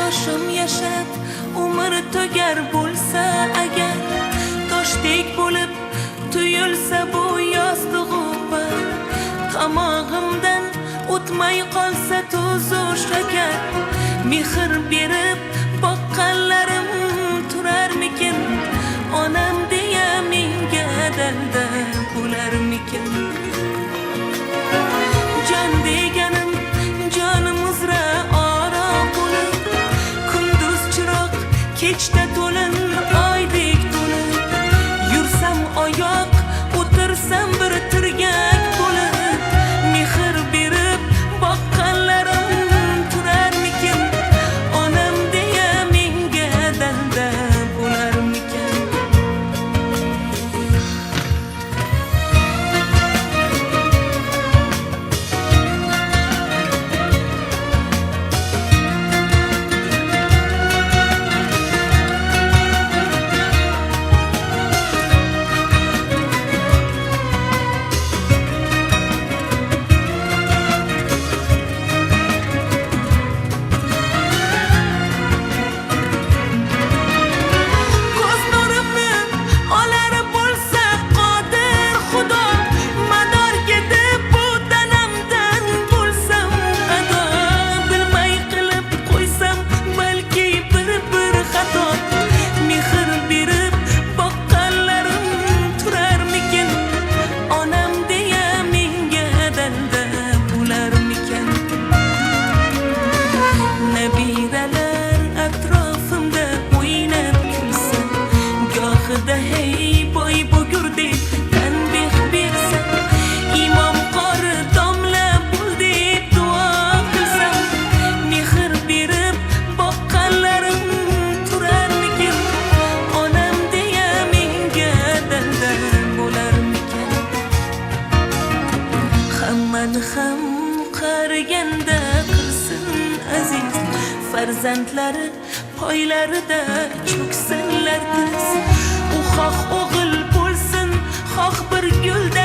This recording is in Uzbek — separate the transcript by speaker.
Speaker 1: yoshim yashab umr tugar bo'lsa agar, toshdek bo'lib tuyulsa bu yostig'im, tomog'imdan o'tmay qolsa tuzu shakar, mehr berib boqqanlarim turarmikin, onam deya menga dalda bo'larmikin. Jon deganim jonim uzra oro bo'lib, kunduz chiroq kechda to'lin oydek to'lib, yursam oyoq o'tirsam bir tirgak bo'lib, mehr berib boqqanlarim turarmikin, onam deya menga dalda bo'larmikin. Ham qariganda qilsin aziz, farzandlari poylarida cho'ksinlar tiz. U xoh o'g'il bo'lsin, xoh bir gulda